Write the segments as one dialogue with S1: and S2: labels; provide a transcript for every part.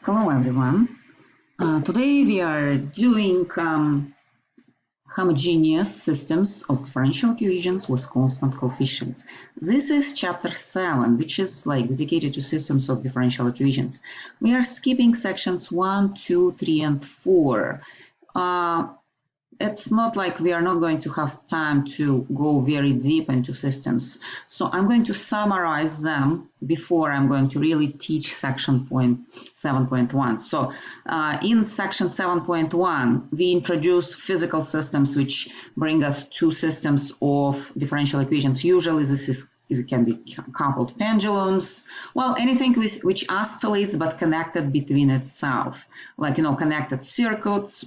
S1: Hello everyone. Today we are doing homogeneous systems of differential equations with constant coefficients. This is chapter 7, which is dedicated to systems of differential equations. We are skipping sections 1, 2, 3, and 4. It's not like we are not going to have time to go very deep into systems. So I'm going to summarize them before I'm going to really teach section 7.1. So in section 7.1, we introduce physical systems which bring us two systems of differential equations. Usually it can be coupled pendulums, well, anything which oscillates but connected between itself, connected circuits.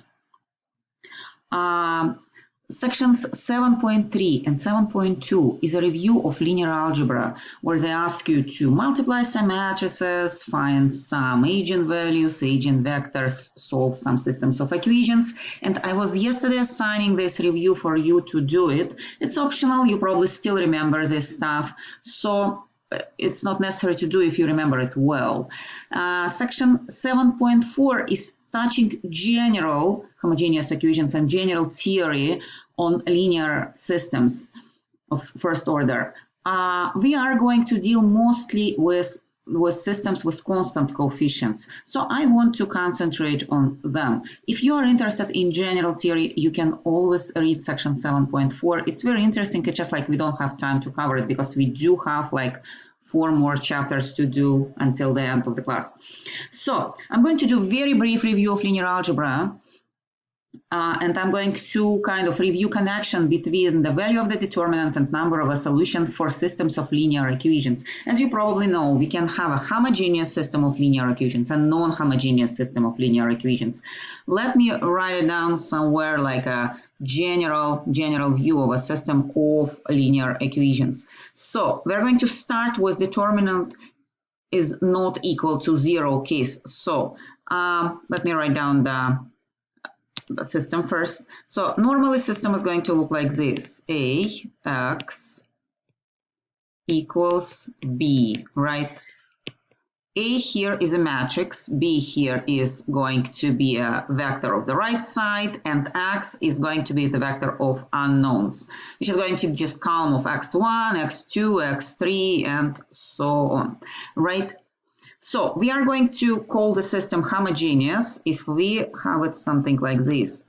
S1: Sections 7.3 and 7.2 is a review of linear algebra, where they ask you to multiply some matrices, find some eigenvalues, eigenvectors, solve some systems of equations. And I was yesterday assigning this review for you to do it. It's optional. You probably still remember this stuff. So it's not necessary to do if you remember it well. Section 7.4 is touching general homogeneous equations and general theory on linear systems of first order. We are going to deal mostly with systems with constant coefficients. So I want to concentrate on them. If you are interested in general theory, you can always read section 7.4. It's very interesting. It's just we don't have time to cover it because we do have 4 more chapters to do until the end of the class. So I'm going to do a very brief review of linear algebra. And I'm going to kind of review connection between the value of the determinant and number of a solution for systems of linear equations. As you probably know, we can have a homogeneous system of linear equations and non-homogeneous system of linear equations. Let me write it down somewhere like a general view of a system of linear equations. So we're going to start with determinant is not equal to 0 case. So let me write down the system first. So normally system is going to look like this: Ax equals B, right? A here is a matrix, B here is going to be a vector of the right side, and X is going to be the vector of unknowns, which is going to be just column of X1, X2, X3, and so on, right? So we are going to call the system homogeneous if we have it something like this: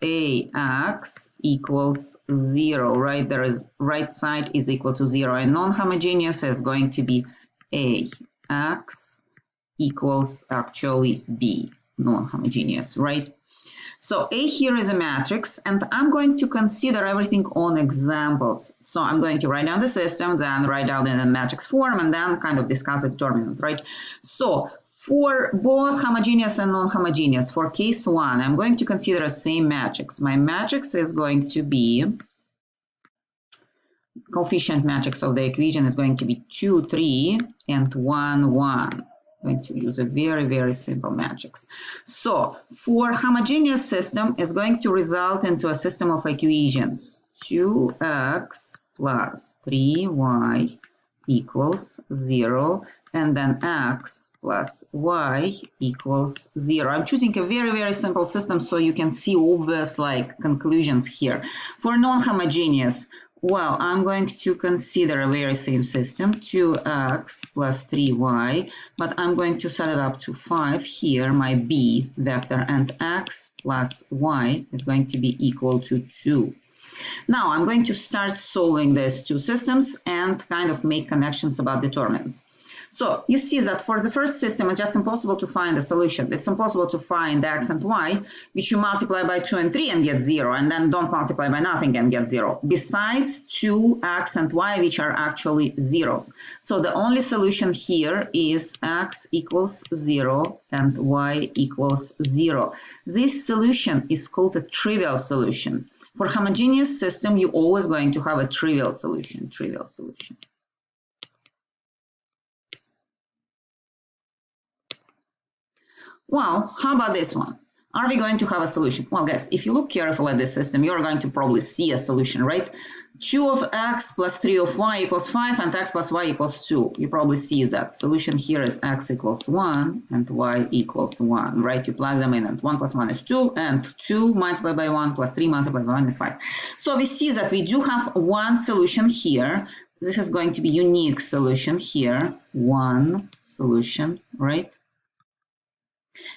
S1: Ax equals 0, right? There is right side is equal to 0, and non-homogeneous is going to be Ax equals actually B, non-homogeneous, right? So A here is a matrix, and I'm going to consider everything on examples. So I'm going to write down the system, then write down in a matrix form, and then kind of discuss the determinant, right? So for both homogeneous and non-homogeneous, for case 1, I'm going to consider a same matrix. My matrix is going to be, coefficient matrix of the equation is going to be 2, 3, and 1, 1. I'm going to use a very simple matrix. So for homogeneous system, it's going to result into a system of equations: 2x plus 3y equals 0, and then x plus y equals 0. I'm choosing a very simple system so you can see obvious conclusions here. For non-homogeneous, well, I'm going to consider a very same system, 2x plus 3y, but I'm going to set it up to 5 here, my b vector, and x plus y is going to be equal to 2. Now I'm going to start solving these two systems and kind of make connections about determinants. So you see that for the first system, it's just impossible to find a solution. It's impossible to find x and y, which you multiply by 2 and 3 and get 0, and then don't multiply by nothing and get 0, besides 2x and y, which are actually zeros. So the only solution here is x equals 0 and y equals 0. This solution is called a trivial solution. For homogeneous system, you're always going to have a trivial solution. Well, how about this one? Are we going to have a solution? Well, guys, if you look carefully at this system, you're going to probably see a solution, right? 2 of x plus 3 of y equals 5 and x plus y equals 2. You probably see that. Solution here is x equals 1 and y equals 1, right? You plug them in and 1 plus 1 is 2 and 2 multiplied by 1 plus 3 multiplied by 1 is 5. So we see that we do have one solution here. This is going to be unique solution here, one solution, right?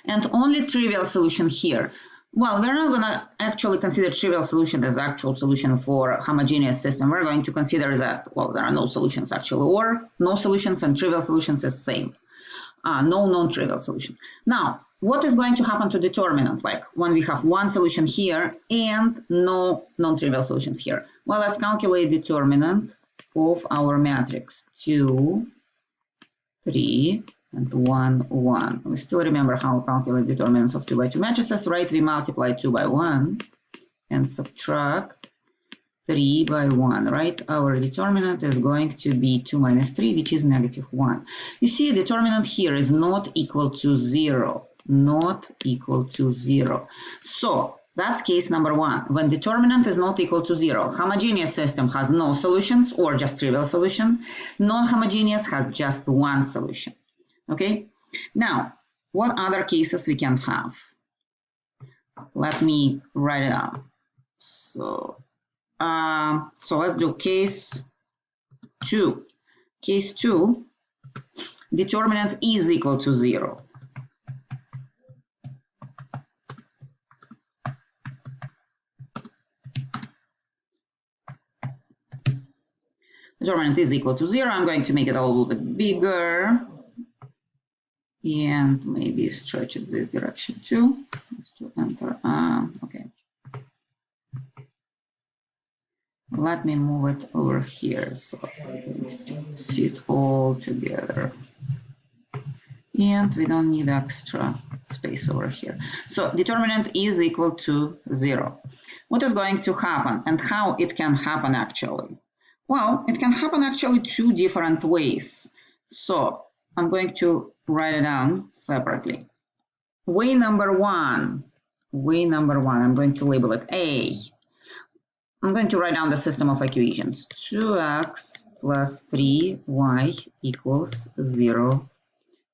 S1: And only trivial solution here. Well, we're not going to actually consider trivial solution as actual solution for a homogeneous system. We're going to consider that, well, there are no solutions actually, or no solutions and trivial solutions is same. No non-trivial solution. Now, what is going to happen to determinant, like when we have one solution here and no non-trivial solutions here? Well, let's calculate determinant of our matrix 2, 3, and 1, 1. We still remember how to calculate determinants of 2 by 2 matrices, right? We multiply 2 by 1 and subtract 3 by 1, right? Our determinant is going to be 2 minus 3, which is negative 1. You see, determinant here is not equal to 0, not equal to 0. So that's case number 1. When determinant is not equal to 0, homogeneous system has no solutions or just trivial solution. Non-homogeneous has just one solution. Okay, now what other cases we can have? Let me write it down. So let's do case 2. Case 2, determinant is equal to 0. Determinant is equal to 0. I'm going to make it a little bit bigger. And maybe stretch it this direction too. Let's do enter. Okay. Let me move it over here so I see it all together. And we don't need extra space over here. So determinant is equal to 0. What is going to happen and how it can happen actually? Well, it can happen actually 2 different ways. So I'm going to write it down separately. Way number one, I'm going to label it A. I'm going to write down the system of equations. 2x plus 3y equals 0.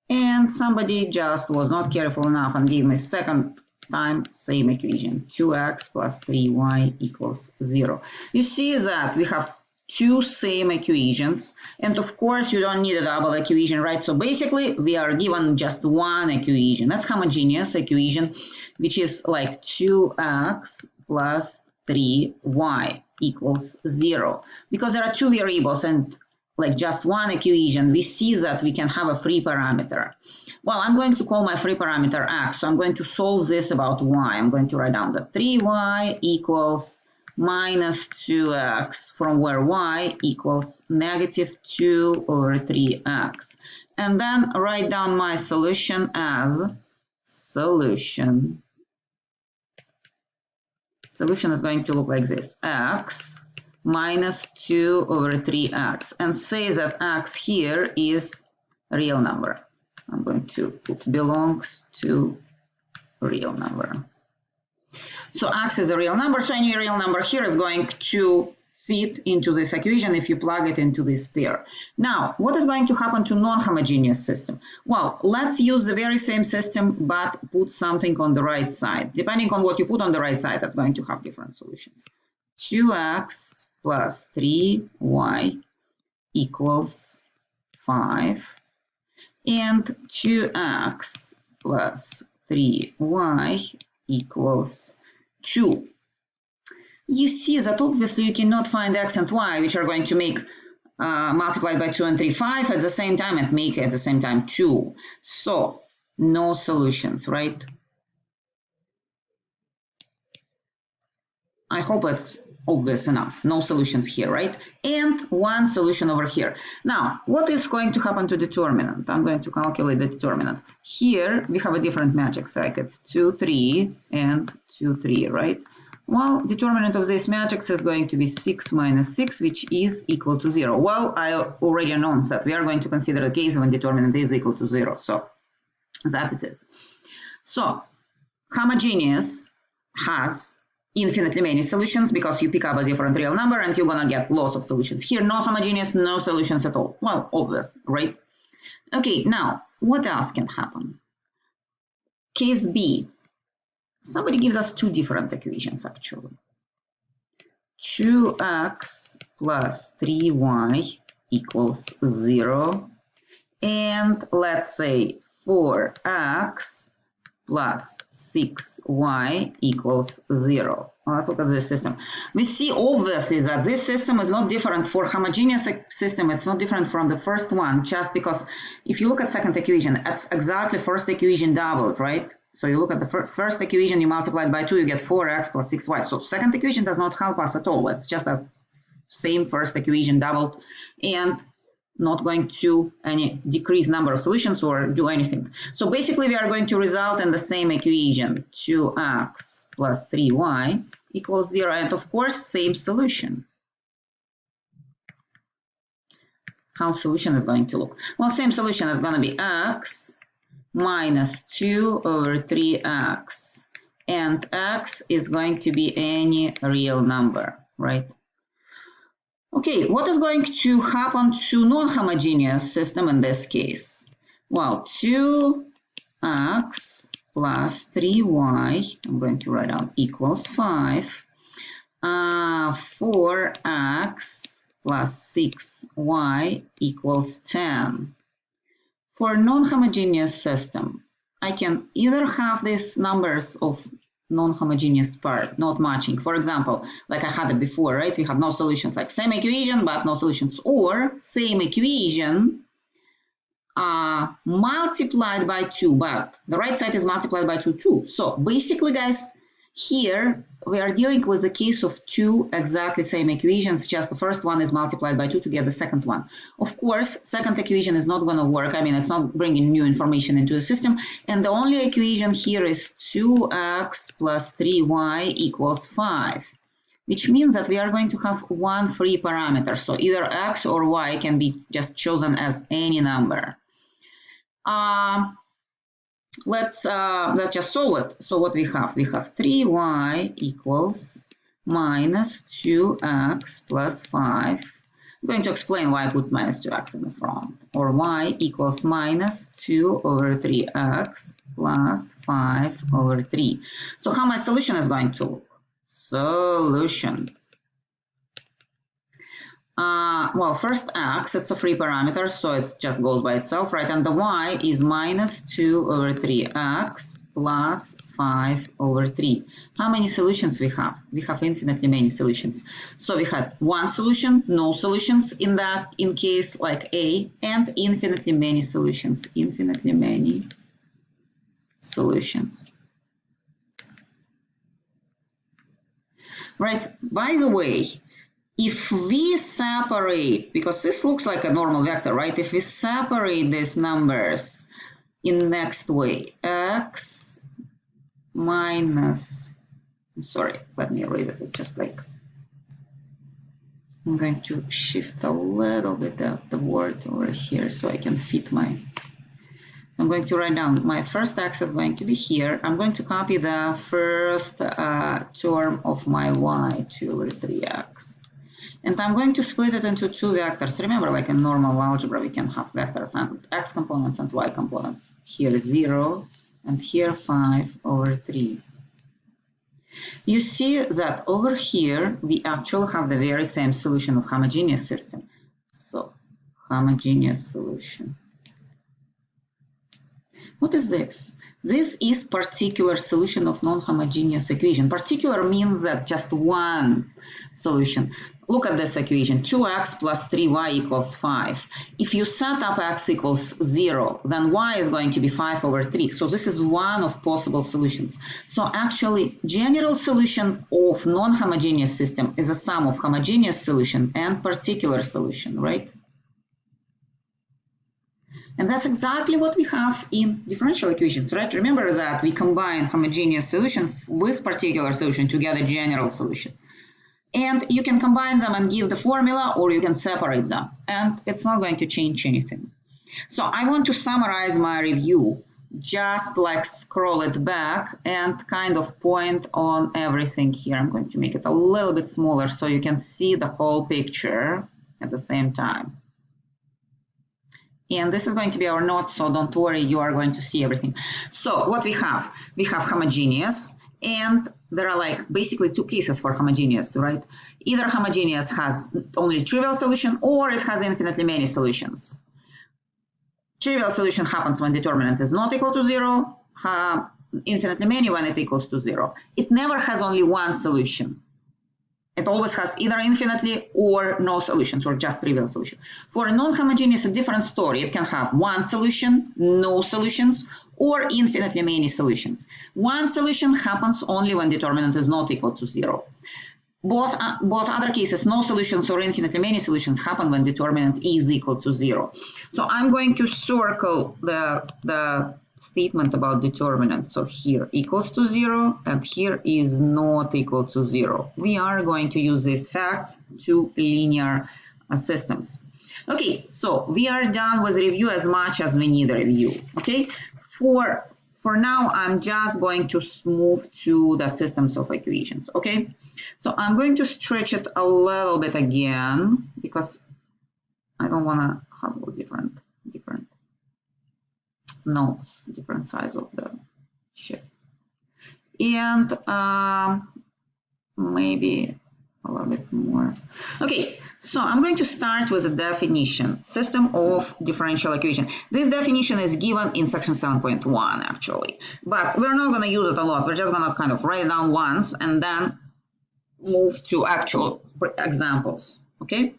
S1: And somebody just was not careful enough and gave me second time same equation. 2x plus 3y equals 0. You see that we have 2 same equations, and of course you don't need a double equation, right? So basically we are given just one equation. That's homogeneous equation, which is like 2x plus 3y equals 0. Because there are 2 variables and like just one equation, we see that we can have a free parameter. Well, I'm going to call my free parameter x, so I'm going to solve this about y. I'm going to write down that 3y equals minus 2x, from where y equals negative 2 over 3x. And then write down my solution as solution. Solution is going to look like this, x minus 2 over 3x, and say that x here is a real number. I'm going to put belongs to real number. So x is a real number, so any real number here is going to fit into this equation if you plug it into this pair. Now, what is going to happen to non-homogeneous system? Well, let's use the very same system, but put something on the right side. Depending on what you put on the right side, that's going to have different solutions. 2x plus 3y equals 5, and 2x plus 3y equals 2. You see that obviously you cannot find x and y, which are going to make multiplied by 2 and 3, 5 at the same time and make at the same time 2. So no solutions, right? I hope it's obvious enough. No solutions here, right? And one solution over here. Now, what is going to happen to determinant? I'm going to calculate the determinant. Here we have a different matrix, like it's 2, 3 and 2, 3, right? Well, determinant of this matrix is going to be 6 minus 6, which is equal to 0. Well, I already announced that we are going to consider a case when determinant is equal to 0. So that it is. So homogeneous has infinitely many solutions because you pick up a different real number and you're gonna get lots of solutions. Here, no homogeneous, no solutions at all. Well, obvious, right? Okay, now, what else can happen? Case B. Somebody gives us two different equations, actually. 2x plus 3y equals 0. And let's say 4x plus 6y equals 0. Let's look at this system. We see obviously that this system is not different for homogeneous system. It's not different from the first one, just because if you look at second equation, it's exactly first equation doubled, right? So you look at the first equation, you multiply it by 2, you get 4x plus 6y. So second equation does not help us at all. It's just the same first equation doubled and not going to any decrease number of solutions or do anything. So basically we are going to result in the same equation, 2x plus 3y equals 0, and of course same solution. How solution is going to look? Well, same solution is going to be x minus 2 over 3x, and x is going to be any real number, right? Okay, what is going to happen to non-homogeneous system in this case? Well, 2x plus 3y, I'm going to write down, equals 5. 4x plus 6y equals 10. For non-homogeneous system, I can either have these numbers of non-homogeneous part not matching. For example, like I had it before, right? We have no solutions, like same equation but no solutions, or same equation multiplied by 2, but the right side is multiplied by 2 too. So basically, guys, here we are dealing with a case of two exactly same equations, just the first one is multiplied by 2 to get the second one. Of course, second equation is not going to work. I mean, it's not bringing new information into the system. And the only equation here is 2x plus 3y equals 5, which means that we are going to have one free parameter. So either x or y can be just chosen as any number. Let's just solve it. So what we have 3y equals minus 2x plus 5. I'm going to explain why I put minus 2x in the front. Or y equals minus 2 over 3x plus 5 over 3. So how my solution is going to look? Solution. Well, first x, it's a free parameter, so it just goes by itself, right? And the y is minus 2 over 3x plus 5 over 3. How many solutions we have? We have infinitely many solutions. So we had one solution, no solutions in case like A, and infinitely many solutions. Infinitely many solutions. Right, by the way, if we separate, because this looks like a normal vector, right? If we separate these numbers in next way, x minus, I'm sorry, let me erase it just like, I'm going to shift a little bit of the word over here so I can fit my, I'm going to write down my first x is going to be here. I'm going to copy the first term of my y, 2 over 3x. And I'm going to split it into two vectors. Remember, like in normal algebra, we can have vectors and x components and y components. Here 0 and here 5 over 3. You see that over here, we actually have the very same solution of homogeneous system. So, homogeneous solution. What is this? This is particular solution of non-homogeneous equation. Particular means that just one solution. Look at this equation, 2x plus 3y equals 5. If you set up x equals 0, then y is going to be 5 over 3. So this is one of possible solutions. So actually, general solution of non-homogeneous system is a sum of homogeneous solution and particular solution, right? And that's exactly what we have in differential equations, right? Remember that we combine homogeneous solution with particular solution to get a general solution. And you can combine them and give the formula, or you can separate them, and it's not going to change anything. So I want to summarize my review just like scroll it back and kind of point on everything here. I'm going to make it a little bit smaller so you can see the whole picture at the same time. And this is going to be our note, so don't worry, you are going to see everything. So what we have homogeneous, and there are like basically two cases for homogeneous, right? Either homogeneous has only trivial solution or it has infinitely many solutions. Trivial solution happens when determinant is not equal to 0, infinitely many when it equals to 0. It never has only one solution. It always has either infinitely or no solutions, or just trivial solution. For a non-homogeneous, a different story. It can have one solution, no solutions, or infinitely many solutions. One solution happens only when determinant is not equal to 0. Both other cases, no solutions or infinitely many solutions, happen when determinant is equal to 0. So I'm going to circle the statement about determinant. So here equals to 0 and here is not equal to 0. We are going to use these facts to linear systems. Okay, so we are done with review as much as we need a review. Okay, for now, I'm just going to move to the systems of equations, okay? So I'm going to stretch it a little bit again because I don't want to have different notes, different size of the sheet. And maybe a little bit more. Okay, so I'm going to start with a definition, system of differential equation. This definition is given in section 7.1 actually, but we're not going to use it a lot. We're just going to kind of write it down once and then move to actual examples, okay?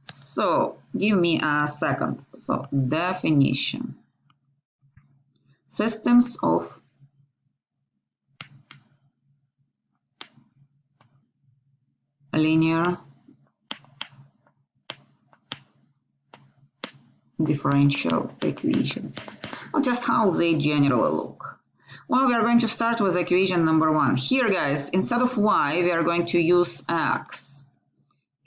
S1: So give me a second. So definition, systems of linear differential equations, or just how they generally look. Well, we are going to start with equation number 1. Here, guys, instead of y, we are going to use x.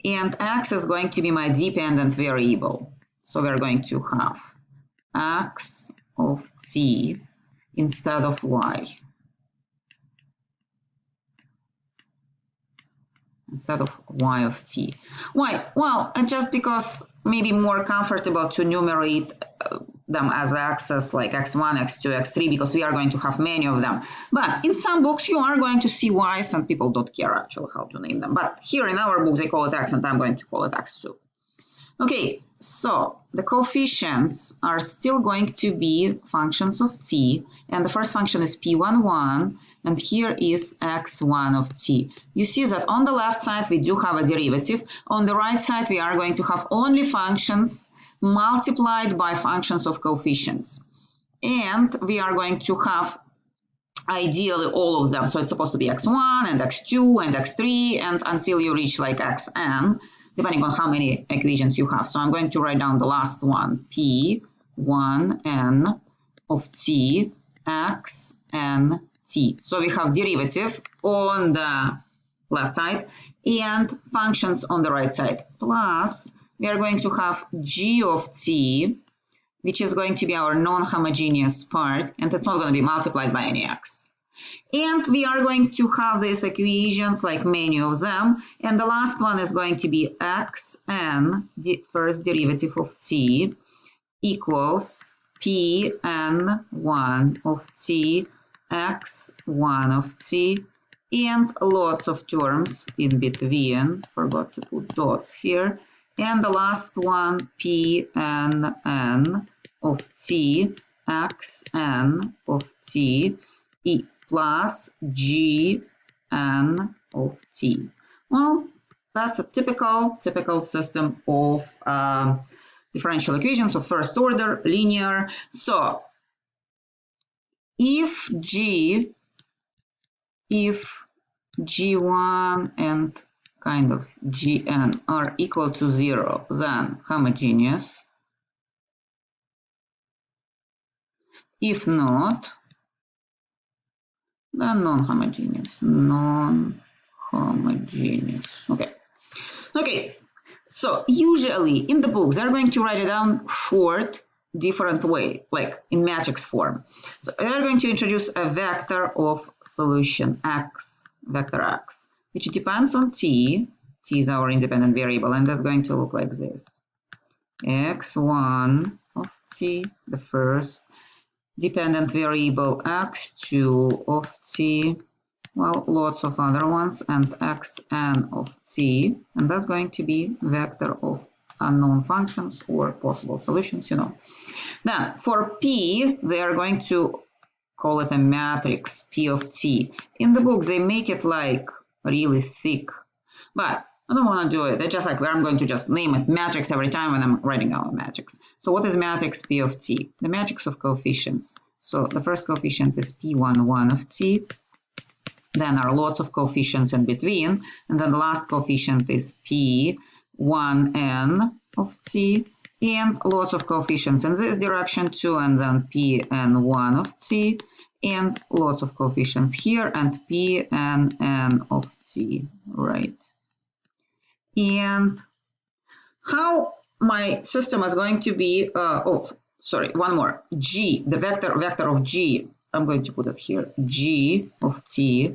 S1: And x is going to be my dependent variable. So we are going to have x of t instead of y. Instead of y of t. Why? Well, just because maybe more comfortable to numerate them as x's like x1, x2, x3, because we are going to have many of them. But in some books, you are going to see y's and people don't care actually how to name them. But here in our books, they call it x and I'm going to call it x2. Okay, so the coefficients are still going to be functions of t, and the first function is p11, and here is x1 of t. You see that on the left side we do have a derivative. On the right side we are going to have only functions multiplied by functions of coefficients. And we are going to have ideally all of them. So it's supposed to be x1 and x2 and x3 and until you reach like xn, depending on how many equations you have. So I'm going to write down the last one, p1n of t, xn t. So we have derivative on the left side and functions on the right side. Plus, we are going to have g of t, which is going to be our non-homogeneous part, and it's not going to be multiplied by any x. And we are going to have these equations, like many of them, and the last one is going to be xn, the first derivative of t, equals pn1 of t, x1 of t, and lots of terms in between, forgot to put dots here, and the last one, pnn of t, xn of t, plus gn of t. Well, that's a typical system of differential equations of first order, linear. So if g1 and kind of gn are equal to 0, then homogeneous. If not, then non-homogeneous. Okay, so usually in the books they're going to write it down short different way, like in matrix form. So we are going to introduce a vector of solution x, vector x, which depends on t. T is our independent variable, and that's going to look like this. x1 of t, the first dependent variable, x2 of t, well, lots of other ones, and xn of t, and that's going to be vector of unknown functions or possible solutions, you know. Then for p, they are going to call it a matrix p of t. In the book, they make it like really thick, but I don't want to do it. It's just like I'm going to just name it matrix every time when I'm writing down a matrix. So what is matrix p of t? The matrix of coefficients. So the first coefficient is p11 of t. Then there are lots of coefficients in between. And then the last coefficient is p1n of t. And lots of coefficients in this direction too. And then pn1 of t. And lots of coefficients here. And pnn of t, right? And how my system is going to be, one more, g, the vector of g, I'm going to put it here, g of t,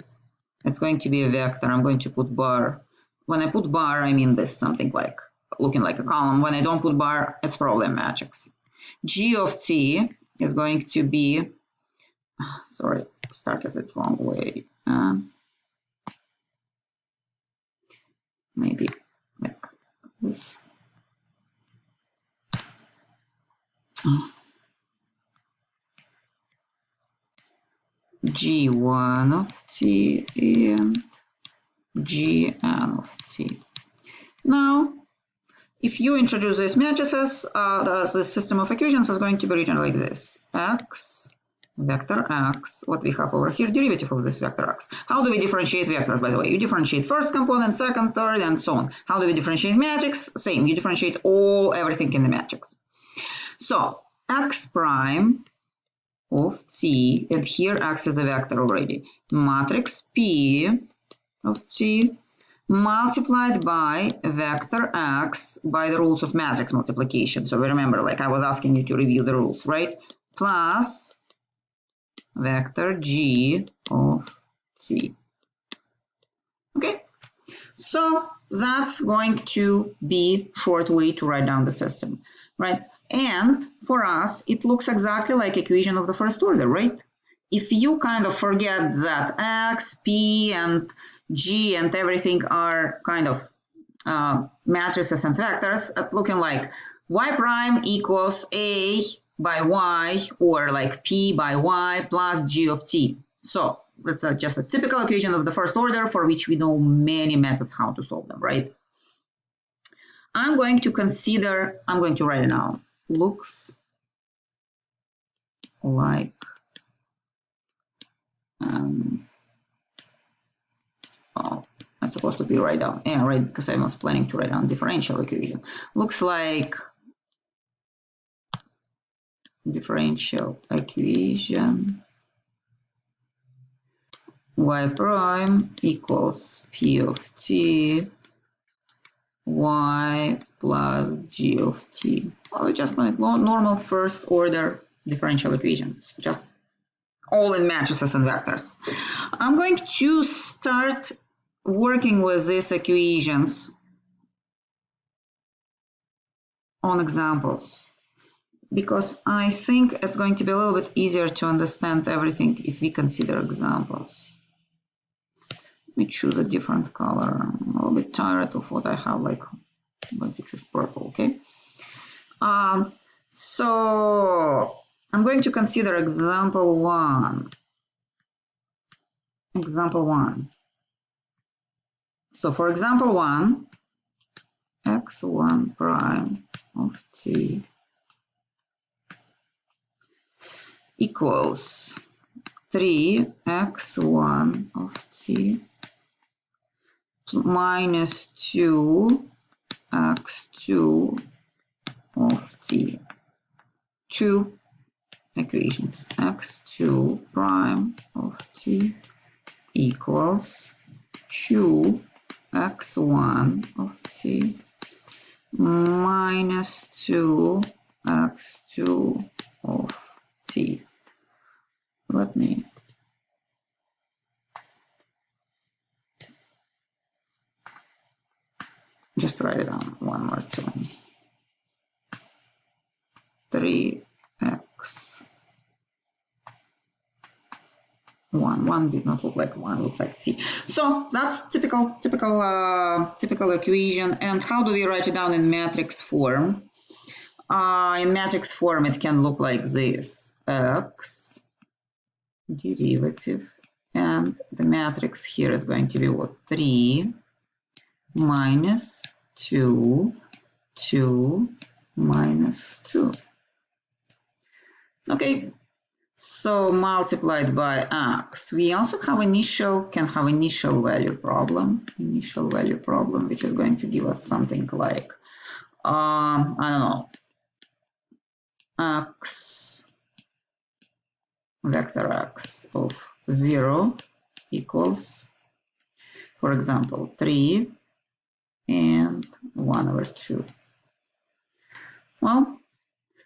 S1: it's going to be a vector, I'm going to put bar. When I put bar, I mean this, something like, looking like a column. When I don't put bar, it's probably a matrix. G of t is going to be, sorry, started it wrong way. Maybe like this. G1 of t and Gn of t. Now, if you introduce these matrices, the system of equations is going to be written like this. X, vector x, what we have over here, derivative of this vector x. How do we differentiate vectors, by the way? You differentiate first component, second, third, and so on. How do we differentiate matrix? Same, you differentiate everything in the matrix. So, x prime of t, and here x is a vector already, matrix p of t multiplied by vector x by the rules of matrix multiplication. So we remember, like I was asking you to review the rules, right? Plus vector g of t. Okay, so that's going to be a short way to write down the system, right? And for us, it looks exactly like equation of the first order, right? If you kind of forget that x, p, and g and everything are kind of matrices and vectors, looking like y prime equals a by y, or like p by y plus g of t. So that's just a typical equation of the first order for which we know many methods how to solve them, right? I'm going to write it now. Looks like I'm supposed to be write down, right, because I was planning to write down differential equation. Looks like differential equation y prime equals p of t y plus g of t. Well, it's just like normal first order differential equations, just all in matrices and vectors. I'm going to start working with these equations on examples, because I think it's going to be a little bit easier to understand everything if we consider examples. Let me choose a different color. I'm a little bit tired of what I have, like I'm going to choose purple, okay? So I'm going to consider example one. Example one. So for example one, x1 prime of t equals 3x1 of t minus 2x2 of t. Two equations. x2 prime of t equals 2x1 of t minus 2 x2 of t. Let me just write it down one more time. 3x 1 did not look like 1, looked like t. So that's typical equation. And how do we write it down in matrix form? In matrix form, it can look like this: x derivative, and the matrix here is going to be what? 3 minus 2, 2 minus 2. Okay. So multiplied by x, we also have initial value problem, which is going to give us something like, I don't know, x, vector x of 0 equals, for example, 3 and 1/2. Well,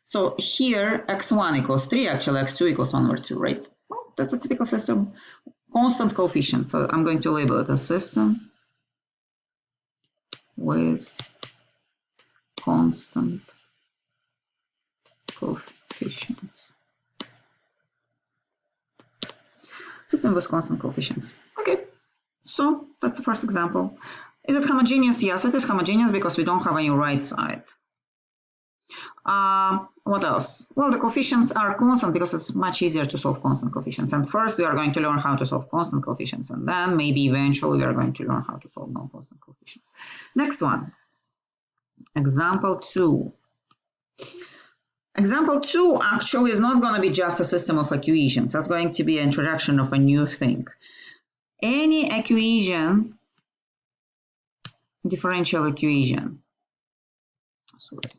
S1: so here x1 equals 3, actually x2 equals 1/2, right? Well, that's a typical system. Constant coefficient. So I'm going to label it a system with constant coefficients. System with constant coefficients. Okay, so that's the first example. Is it homogeneous? Yes, it is homogeneous because we don't have any right side. What else? Well, the coefficients are constant because it's much easier to solve constant coefficients. And first we are going to learn how to solve constant coefficients, and then maybe eventually we are going to learn how to solve non-constant coefficients. Next one, example 2. Example 2 actually is not going to be just a system of equations. That's going to be an introduction of a new thing. Any equation, differential equation, sorry,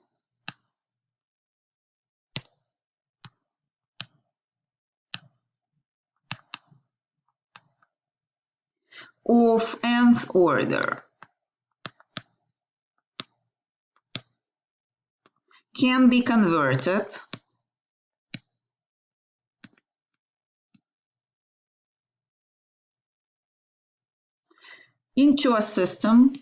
S1: of nth order can be converted into a system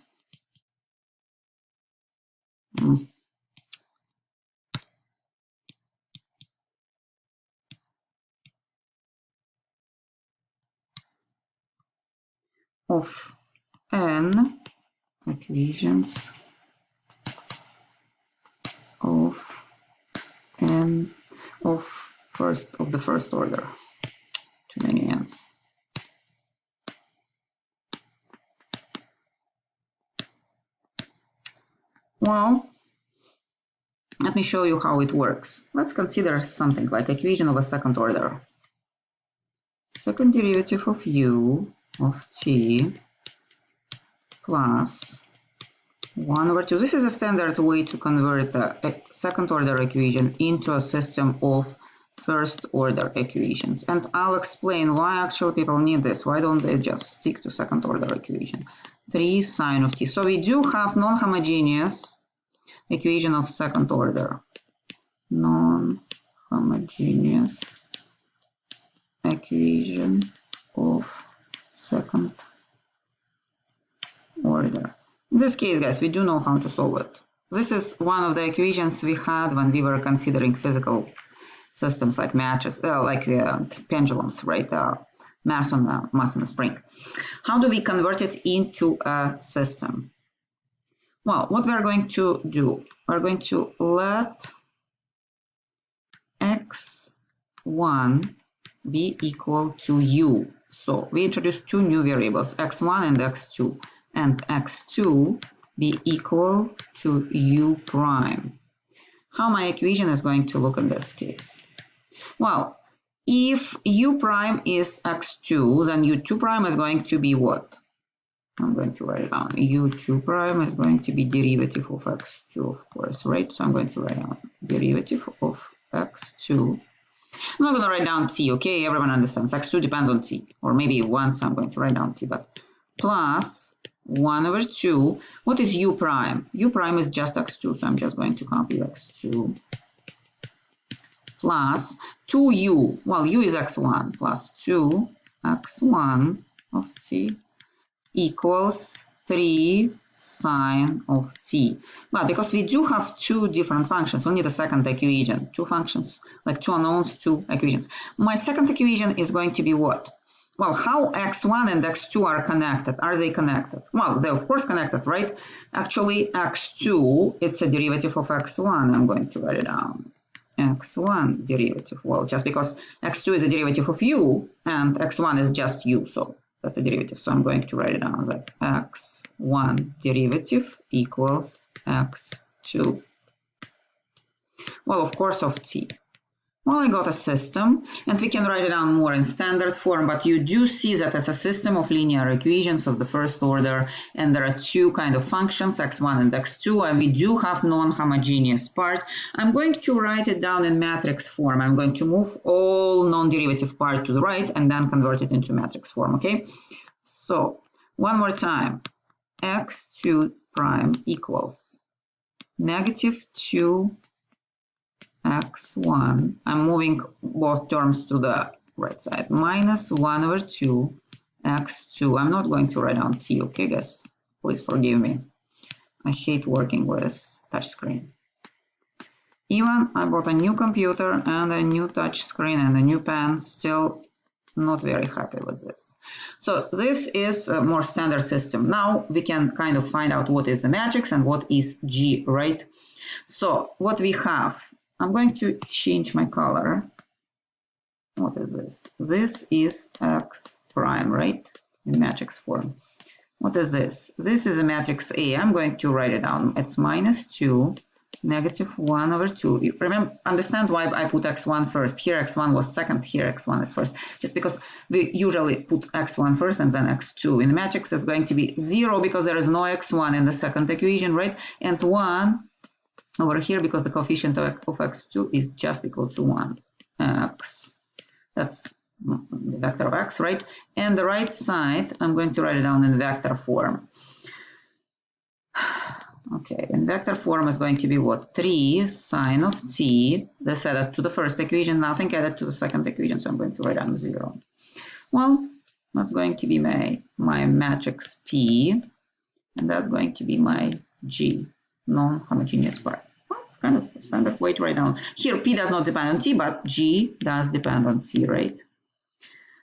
S1: of n equations of n of the first order. Too many n's. Well, let me show you how it works. Let's consider something like equation of a second order. Second derivative of u of t plus 1/2. This is a standard way to convert a second order equation into a system of first order equations. And I'll explain why actually people need this. Why don't they just stick to second order equation? 3 sine of t. So we do have non-homogeneous equation of second order. Non-homogeneous equation of second order. In this case, guys, we do know how to solve it. This is one of the equations we had when we were considering physical systems like matches, pendulums, right? Mass on a spring. How do we convert it into a system? Well, what we're going to do, we're going to let x1 be equal to u. So we introduce two new variables, x1 and x2, and x2 be equal to u prime. How my equation is going to look in this case? Well, if u prime is x2, then u2 prime is going to be what? I'm going to write it down. u2 prime is going to be derivative of x2, of course, right? So I'm going to write down derivative of x2. I'm not going to write down t, okay? Everyone understands. x2 depends on t. Or maybe once I'm going to write down t, but plus 1/2. What is u prime? U prime is just x2, so I'm just going to copy x2 plus 2u, well, u is x1 plus 2x1 of t equals 3 sine of t. But because we do have two different functions, we need a second equation, two functions, like two unknowns, two equations. My second equation is going to be what? Well, how x1 and x2 are connected? Are they connected? Well, they're of course connected, right? Actually, x2, it's a derivative of x1. I'm going to write it down. x1 derivative. Well, just because x2 is a derivative of u and x1 is just u, so that's a derivative. So I'm going to write it down that x1 derivative equals x2. Well, of course, of t. Well, I got a system, and we can write it down more in standard form, but you do see that it's a system of linear equations of the first order, and there are two kind of functions, x1 and x2, and we do have non-homogeneous part. I'm going to write it down in matrix form. I'm going to move all non-derivative part to the right and then convert it into matrix form, okay? So, one more time, x2 prime equals negative 2 x1, I'm moving both terms to the right side, minus 1 over 2 x2. I'm not going to write down t, okay, guys? Please forgive me. I hate working with touch screen. Even I bought a new computer and a new touch screen and a new pen, still not very happy with this. So this is a more standard system. Now we can kind of find out what is the matrix and what is G, right? So what we have, I'm going to change my color. What is this? This is x prime, right? In matrix form. What is this? This is a matrix A. I'm going to write it down. It's minus 2, negative 1 over 2. You remember, understand why I put x1 first. Here x1 was second, here x1 is first. Just because we usually put x1 first and then x2. In the matrix, it's going to be 0 because there is no x1 in the second equation, right? And 1 over here because the coefficient of x2 is just equal to 1 x. That's the vector of x, right? And the right side, I'm going to write it down in vector form. Okay, in vector form is going to be what? 3 sine of t. That's added to the first equation, nothing added to the second equation, so I'm going to write down 0. Well, that's going to be my matrix P, and that's going to be my G, non-homogeneous part. Kind of standard way to write down. Here, P does not depend on T, but G does depend on T, right?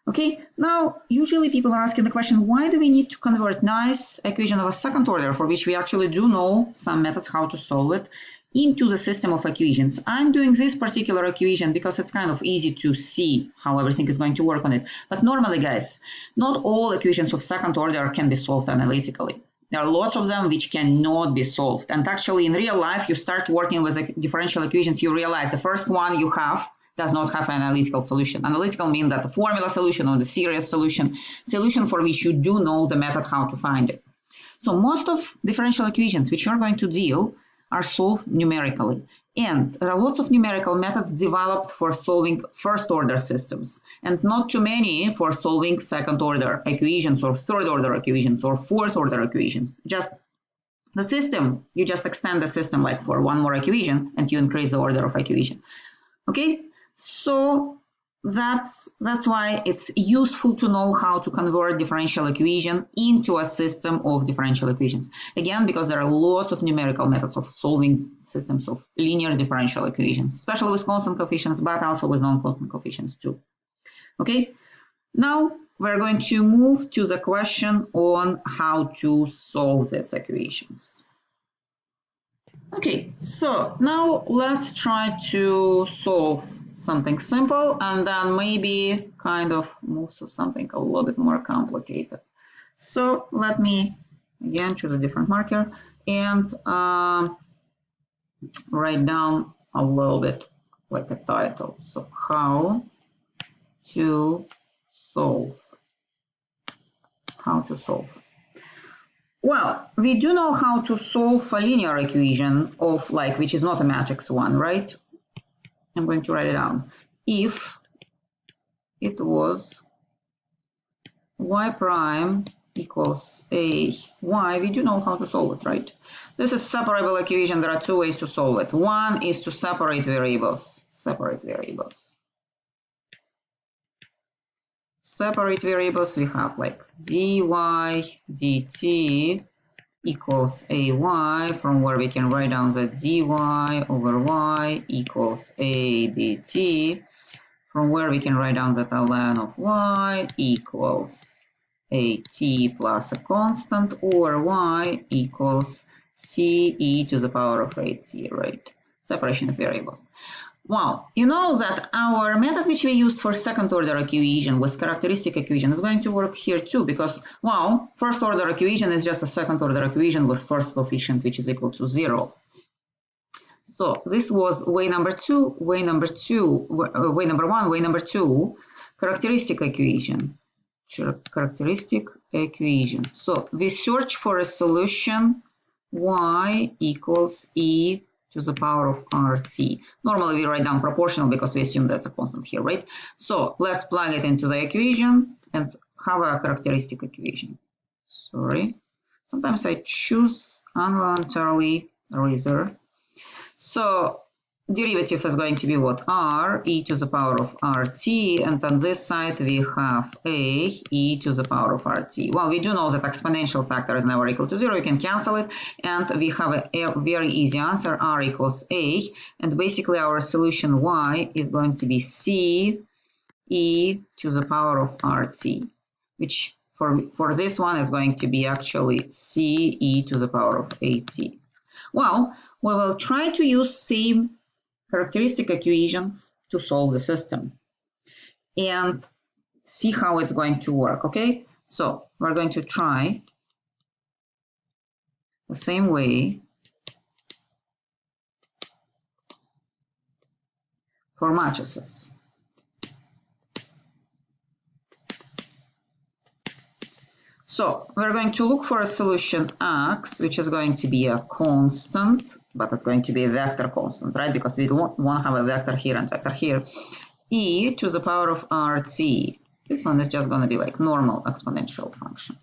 S1: Okay, now, usually people are asking the question, why do we need to convert nice equation of a second order, for which we actually do know some methods how to solve it, into the system of equations? I'm doing this particular equation because it's kind of easy to see how everything is going to work on it. But normally, guys, not all equations of second order can be solved analytically. There are lots of them which cannot be solved. And actually, in real life, you start working with differential equations, you realize the first one you have does not have an analytical solution. Analytical means that the formula solution or the series solution for which you do know the method how to find it. So most of differential equations which you're going to deal are solved numerically. And there are lots of numerical methods developed for solving first-order systems, and not too many for solving second-order equations or third-order equations or fourth-order equations. Just the system, you just extend the system like for one more equation and you increase the order of equation. Okay, so that's why it's useful to know how to convert differential equation into a system of differential equations. Again, because there are lots of numerical methods of solving systems of linear differential equations, especially with constant coefficients, but also with non-constant coefficients too. Okay, now we're going to move to the question on how to solve these equations. Okay, so now let's try to solve something simple and then maybe kind of move to something a little bit more complicated. So let me again choose a different marker and write down a little bit like a title. So how to solve. How to solve. Well, we do know how to solve a linear equation of like, which is not a matrix one, right? I'm going to write it down. If it was y prime equals a y, we do know how to solve it, right? This is separable equation. There are two ways to solve it. One is to separate variables. Separate variables. Separate variables, we have like dy dt equals ay, from where we can write down that dy over y equals a dt, from where we can write down that ln of y equals a t plus a constant, or y equals c e to the power of a t, right? Separation of variables. Wow, you know that our method which we used for second order equation with characteristic equation is going to work here too, because, wow, first order equation is just a second order equation with first coefficient which is equal to 0. So this was way number one, way number two, characteristic equation. Characteristic equation. So we search for a solution y equals e to the power of RT. Normally we write down proportional because we assume that's a constant here, right? So let's plug it into the equation and have a characteristic equation. Sorry, sometimes I choose involuntarily eraser. So derivative is going to be what? R e to the power of RT, and on this side we have a e to the power of RT. Well, we do know that exponential factor is never equal to 0. You can cancel it, and we have a very easy answer. R equals a, and basically our solution y is going to be c e to the power of RT, which for this one is going to be actually c e to the power of AT. Well, we will try to use same characteristic equation to solve the system and see how it's going to work, okay? So we're going to try the same way for matrices. So we're going to look for a solution x, which is going to be a constant, but it's going to be a vector constant, right? Because we don't want to have a vector here and vector here. E to the power of RT. This one is just going to be like normal exponential function.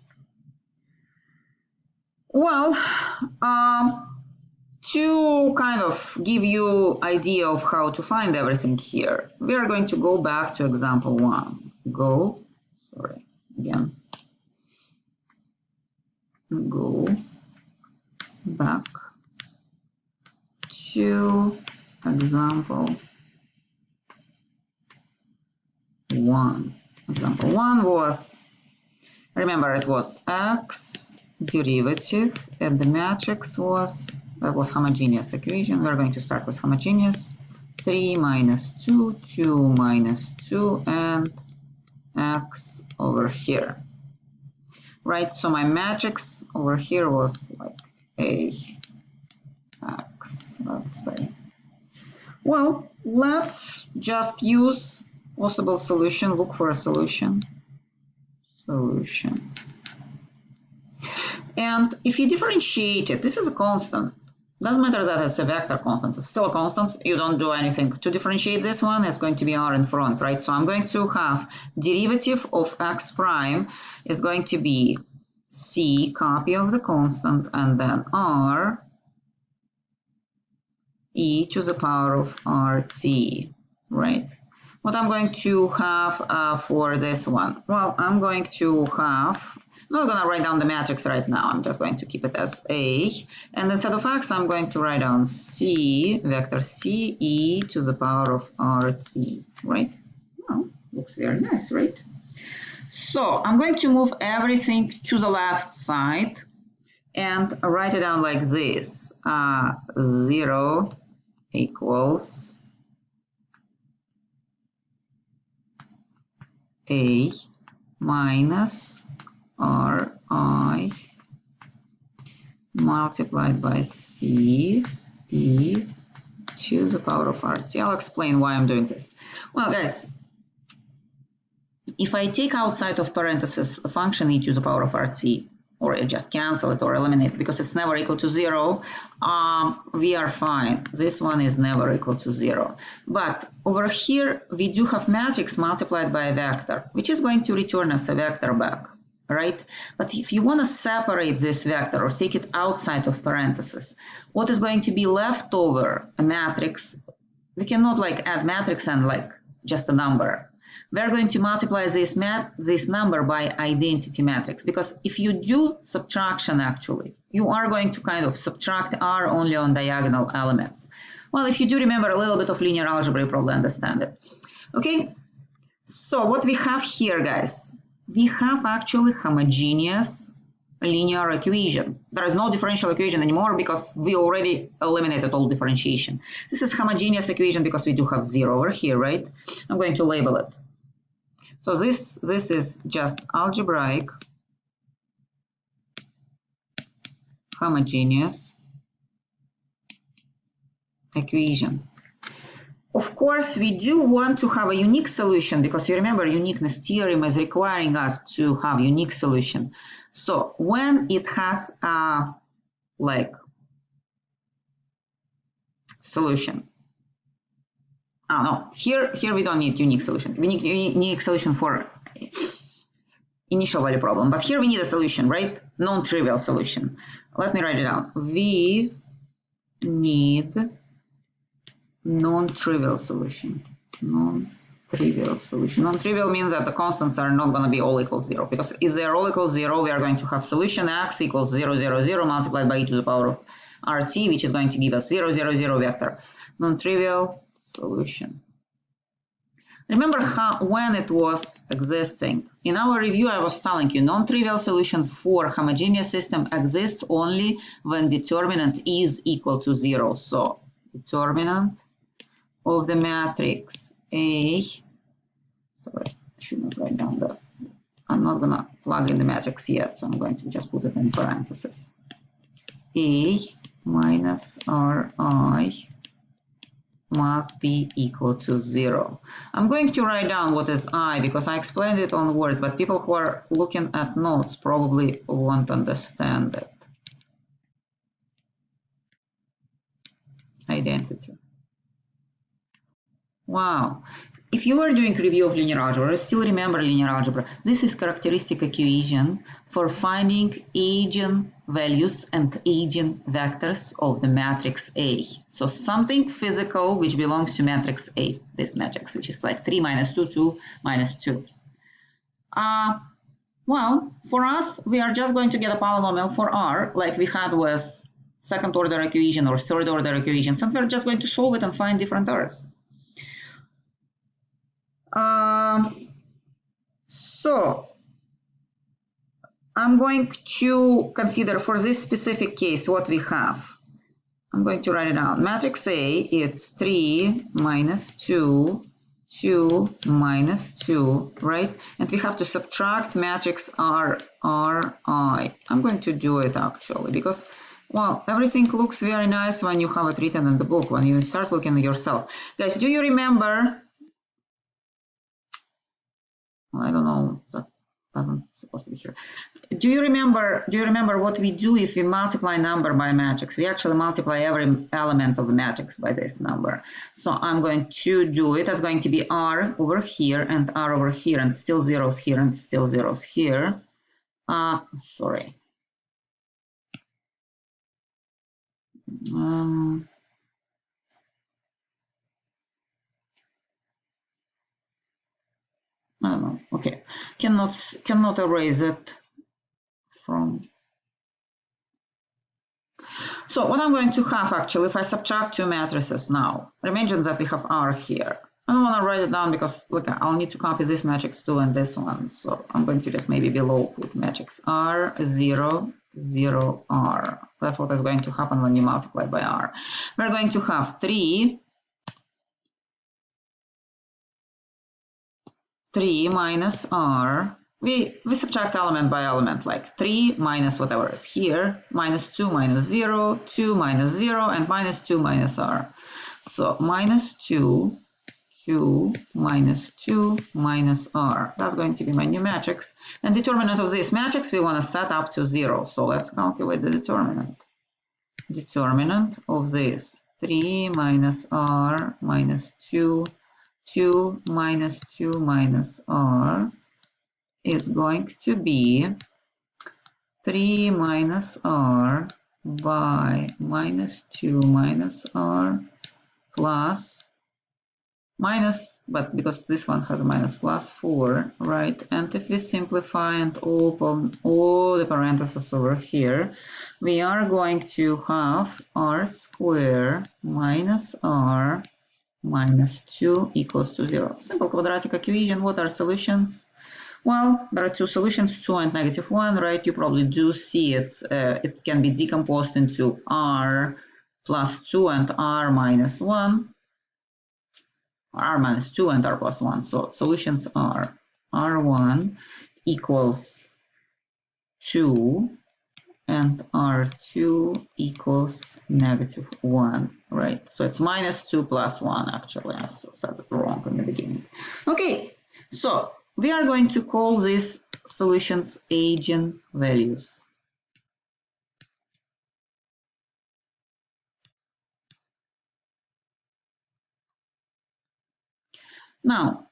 S1: Well, to kind of give you idea of how to find everything here, we are going to go back to example 1. Go back to example 1. Example 1 was, remember, it was x derivative, and the matrix was, that was homogeneous equation. We're going to start with homogeneous. 3 minus 2, 2 minus 2, and x over here. Right, so my matrix over here was like a x, let's say. Well, let's just use possible solution, look for a solution. And if you differentiate it, this is a constant. Doesn't matter that it's a vector constant, it's still a constant. You don't do anything to differentiate this one, it's going to be r in front, right? So I'm going to have derivative of x prime is going to be c, copy of the constant, and then r e to the power of RT, right? What I'm going to have for this one? Well, I'm going to have, I'm not going to write down the matrix right now. I'm just going to keep it as A. And instead of x, I'm going to write down C, vector C, e to the power of RT, right? Well, looks very nice, right? So I'm going to move everything to the left side and write it down like this. 0 equals A minus Ri multiplied by C e to the power of RT. I'll explain why I'm doing this. Well, guys, if I take outside of parentheses a function e to the power of RT, or just cancel it or eliminate it because it's never equal to 0, we are fine. This one is never equal to 0. But over here, we do have matrix multiplied by a vector, which is going to return us a vector back, right? But if you want to separate this vector or take it outside of parentheses, what is going to be left over? A matrix. We cannot like add matrix and like just a number. We're going to multiply this number by identity matrix, because if you do subtraction, actually, you are going to kind of subtract R only on diagonal elements. Well, if you do remember a little bit of linear algebra, you probably understand it. Okay, so what we have here, guys, we have actually homogeneous linear equation. There is no differential equation anymore because we already eliminated all differentiation. This is homogeneous equation because we do have 0 over here, right? I'm going to label it. So this is just algebraic homogeneous equation. Of course, we do want to have a unique solution because you remember uniqueness theorem is requiring us to have unique solution. So when it has a like solution, oh no, here we don't need unique solution. We need unique solution for initial value problem, but here we need a solution, right? Non-trivial solution. Let me write it down. We need non-trivial solution. Non-trivial solution. Non-trivial means that the constants are not going to be all equal 0, because if they are all equal 0, we are going to have solution x equals 0, 0, 0 multiplied by e to the power of rt, which is going to give us 0, 0, 0 vector. Non-trivial solution. Remember how when it was existing? In our review, I was telling you non-trivial solution for homogeneous system exists only when determinant is equal to 0. So determinant of the matrix A, sorry, I should not write down that. I'm not going to plug in the matrix yet, so I'm going to just put it in parentheses. A minus Ri must be equal to 0. I'm going to write down what is I because I explained it on words, but people who are looking at notes probably won't understand it. Identity. Wow. If you were doing review of linear algebra, still remember linear algebra. This is characteristic equation for finding eigenvalues and eigenvectors of the matrix A. So something physical which belongs to matrix A, this matrix, which is like 3 minus 2, 2 minus 2. Well, for us, we are just going to get a polynomial for R, like we had with second order equation or third order equations, and we're just going to solve it and find different R's. So I'm going to consider for this specific case what we have. I'm going to write it down. Matrix A, it's 3 minus 2, 2 minus 2, right? And we have to subtract matrix R, R, I. I'm going to do it actually because, well, everything looks very nice when you have it written in the book, when you start looking at yourself. Guys, do you remember? I don't know, that doesn't supposed to be here. Do you remember what we do if we multiply number by matrix? We actually multiply every element of the matrix by this number. So I'm going to do it. That's going to be R over here and R over here, and still zeros here and still zeros here. Sorry. I don't know. Okay, cannot erase it from. So what I'm going to have actually, if I subtract two matrices now, imagine that we have R here. I don't want to write it down because look, I'll need to copy this matrix too and this one. So I'm going to just maybe below put matrix R 0 0 R. That's what is going to happen when you multiply by R. We're going to have 3 minus R. We subtract element by element, like 3 minus whatever is here, minus 2 minus 0, 2 minus 0, and minus 2 minus R. So minus 2, 2 minus 2 minus R. That's going to be my new matrix. And determinant of this matrix we want to set up to 0. So let's calculate the determinant. Determinant of this 3 minus R minus 2, 2 minus 2 minus R is going to be 3 minus r by minus 2 minus r plus minus, but because this one has a minus, plus 4, right? And if we simplify and open all the parentheses over here, we are going to have r squared minus r minus 2 equals to 0. Simple quadratic equation. What are solutions? Well, there are two solutions, 2 and negative 1, right? You probably do see it can be decomposed into r plus 2 and r minus 1, r minus 2 and r plus 1. So solutions are r1 equals 2 and r2 equals negative 1, right? So it's minus 2 plus 1, actually. I said it wrong in the beginning. Okay, so we are going to call these solutions eigenvalues. Now,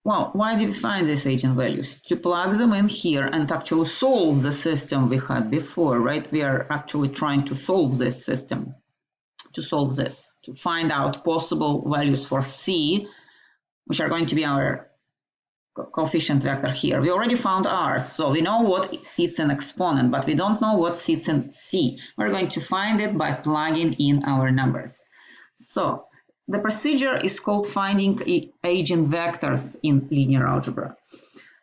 S1: well, why do we find these eigenvalues? To plug them in here and actually solve the system we had before, right? We are actually trying to solve this system, to solve this, to find out possible values for C, which are going to be our coefficient vector here. We already found R, so we know what sits in exponent, but we don't know what sits in C. We're going to find it by plugging in our numbers. So the procedure is called finding eigenvectors in linear algebra.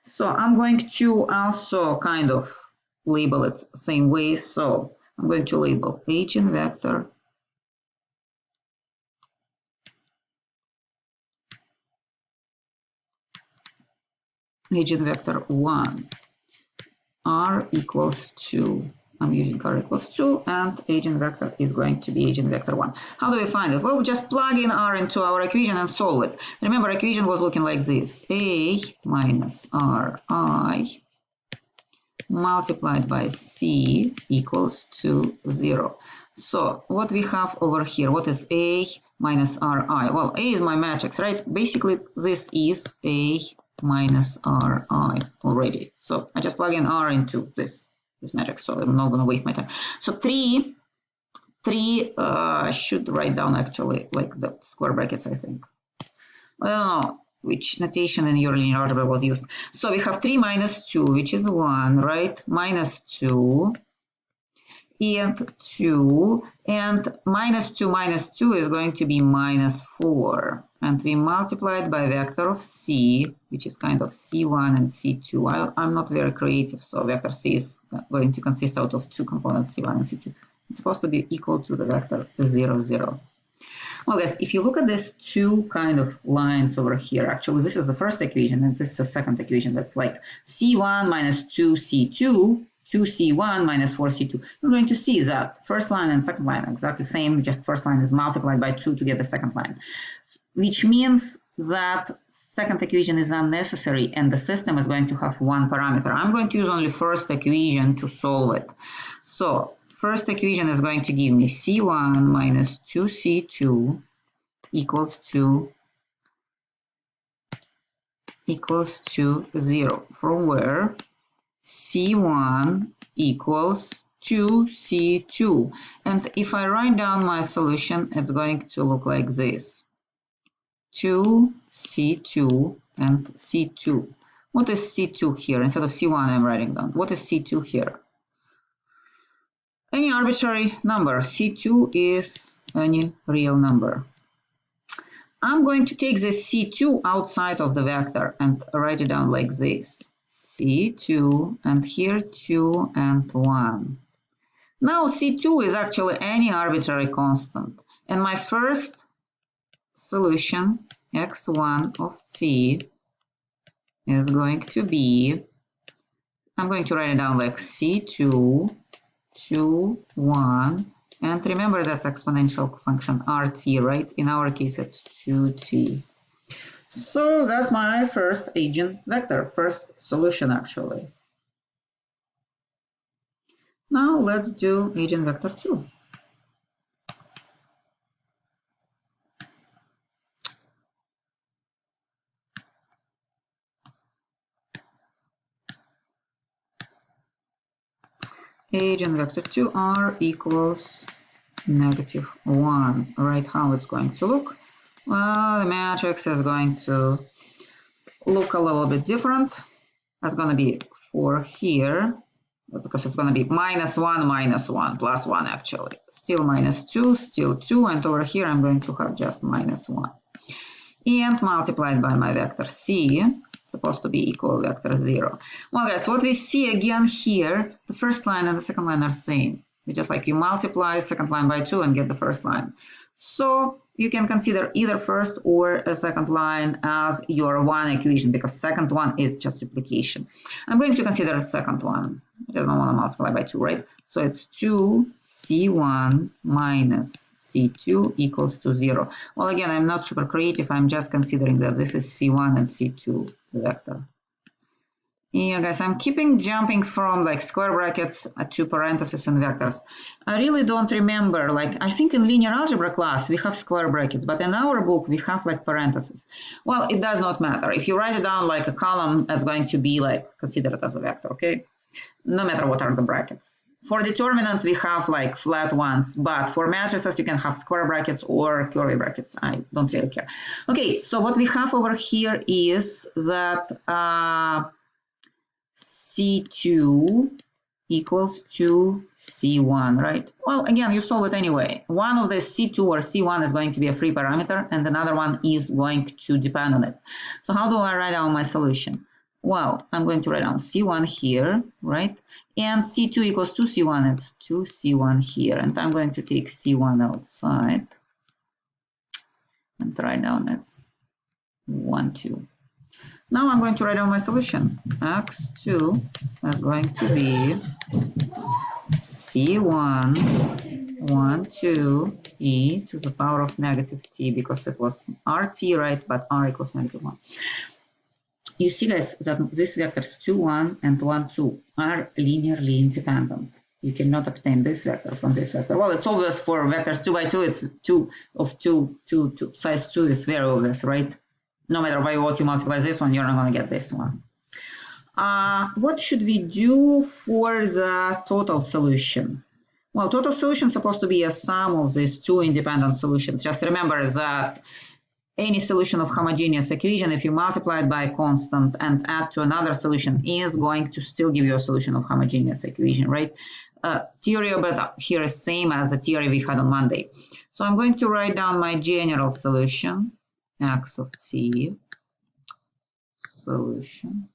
S1: So I'm going to also kind of label it the same way. So I'm going to label eigenvector eigenvector 1 r equals 2. I'm using r equals 2, and eigenvector is going to be eigenvector 1. How do we find it? Well, we just plug in r into our equation and solve it. Remember, equation was looking like this. A minus ri multiplied by c equals to 0. So what we have over here, what is A minus ri? Well, A is my matrix, right? Basically, this is A minus ri already. So I just plug in r into this matrix, so I'm not going to waste my time. So 3 should write down actually like the square brackets, I think. I don't know which notation in your linear algebra was used. So we have 3 minus 2, which is 1, right? Minus 2 and 2, and minus 2 is going to be minus 4. And we multiplied by vector of C, which is kind of C1 and C2. I'm not very creative, so vector C is going to consist out of two components, C1 and C2. It's supposed to be equal to the vector 0, 0. Well, guys, if you look at these two kind of lines over here, actually, this is the first equation, and this is the second equation. That's like C1 minus 2C2, 2C1 minus 4C2. You're going to see that first line and second line are exactly the same, just first line is multiplied by 2 to get the second line, which means that second equation is unnecessary, and the system is going to have one parameter. I'm going to use only first equation to solve it. So first equation is going to give me C1 minus 2C2 equals to 0, from where C1 equals 2C2. And if I write down my solution, it's going to look like this. 2C2 and C2. What is C2 here? Instead of C1, I'm writing down. What is C2 here? Any arbitrary number. C2 is any real number. I'm going to take this C2 outside of the vector and write it down like this. C2 and here 2 and 1. Now C2 is actually any arbitrary constant. And my first solution, x1 of t, is going to be, I'm going to write it down like C2, 2, 1, and remember that's exponential function rt, right? In our case, it's 2t. So that's my first eigenvector, first solution actually. Now let's do eigenvector 2. eigenvector 2r equals -1, right? How it's going to look? Well, the matrix is going to look a little bit different. That's going to be for here, because it's going to be -1, -1, +1 actually. Still -2, still 2, and over here I'm going to have just -1. And multiplied by my vector c, supposed to be equal vector 0. Well, guys, what we see again here, the first line and the second line are same. It's just like you multiply second line by 2 and get the first line. So you can consider either first or a second line as your one equation, because second one is just duplication. I'm going to consider a second one. I just don't want to multiply by 2, right? So it's 2c1 minus c2 equals to 0. Well, again, I'm not super creative. I'm just considering that this is c1 and c2 vector. Yeah, guys, I'm keeping jumping from like square brackets to parentheses and vectors. I really don't remember, like, I think in linear algebra class we have square brackets, but in our book we have like parentheses. Well, it does not matter. If you write it down like a column, that's going to be like considered as a vector, okay? No matter what are the brackets. For determinant, we have like flat ones, but for matrices, you can have square brackets or curly brackets. I don't really care. Okay, so what we have over here is that C2 equals to C1, right? Well, again, you solve it anyway. One of the C2 or C1 is going to be a free parameter, and another one is going to depend on it. So how do I write down my solution? Well, I'm going to write down C1 here, right? And C2 equals 2C1, it's 2C1 here. And I'm going to take C1 outside and write down that's 1, 2. Now I'm going to write down my solution. X2 is going to be C1, 1, 2, e to the power of negative t, because it was RT, right? But r equals -1. You see, guys, that these vectors 2, 1 and 1, 2 are linearly independent. You cannot obtain this vector from this vector. Well, it's obvious for vectors 2 by 2, it's 2 of 2, size 2 is very obvious, right? No matter by what you multiply this one, you're not going to get this one. What should we do for the total solution? Well, total solution is supposed to be a sum of these two independent solutions. Just remember that any solution of homogeneous equation, if you multiply it by a constant and add to another solution, is going to still give you a solution of homogeneous equation, right? Theory of it here is same as the theory we had on Monday. So I'm going to write down my general solution, x of t, solution.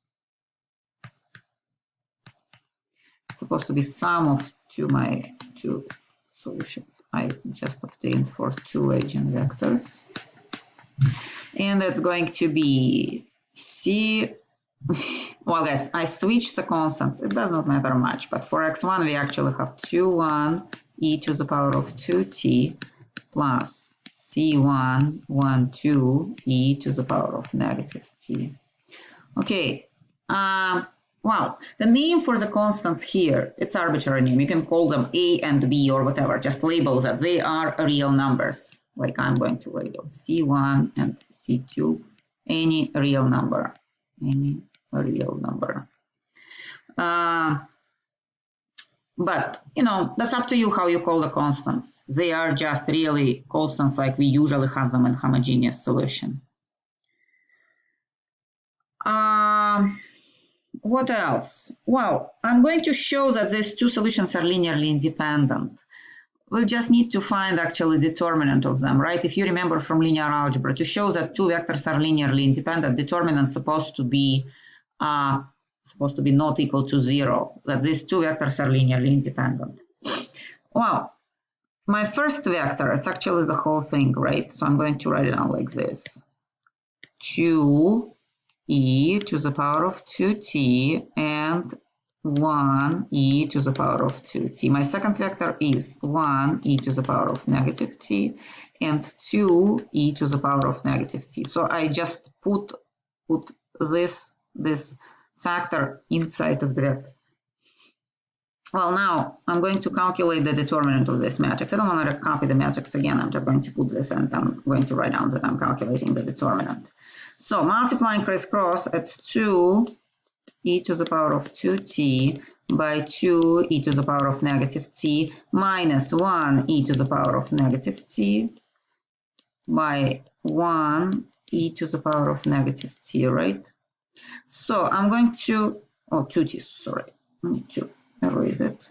S1: It's supposed to be sum of my two solutions I just obtained for two eigenvectors. And that's going to be C. Well, guys, I switched the constants. It does not matter much, but for x1, we actually have 2, 1, e to the power of 2t plus c1, 1, 2, e to the power of negative t. Okay. Wow. The name for the constants here, it's arbitrary name. You can call them A and B or whatever. Just label that they are real numbers. Like I'm going to label C1 and C2, any real number, any real number. But, you know, that's up to you how you call the constants. They are just really constants like we usually have them in homogeneous solution. What else? Well, I'm going to show that these two solutions are linearly independent. We'll just need to find actually determinant of them, right? If you remember from linear algebra, to show that two vectors are linearly independent, determinant is supposed to be not equal to 0, that these two vectors are linearly independent. Well, my first vector, it's actually the whole thing, right? So I'm going to write it down like this. 2 e to the power of 2t and 1 e to the power of 2t. My second vector is 1 e to the power of negative t and 2 e to the power of negative t. So I just put this factor inside of the vector. Well, now I'm going to calculate the determinant of this matrix. I don't want to copy the matrix again. I'm just going to put this and I'm going to write down that I'm calculating the determinant. So multiplying crisscross, it's 2 e to the power of 2t by 2 e to the power of negative t minus 1 e to the power of negative t by 1 e to the power of negative t, right? So I'm going to, 2t, sorry, I need to erase it.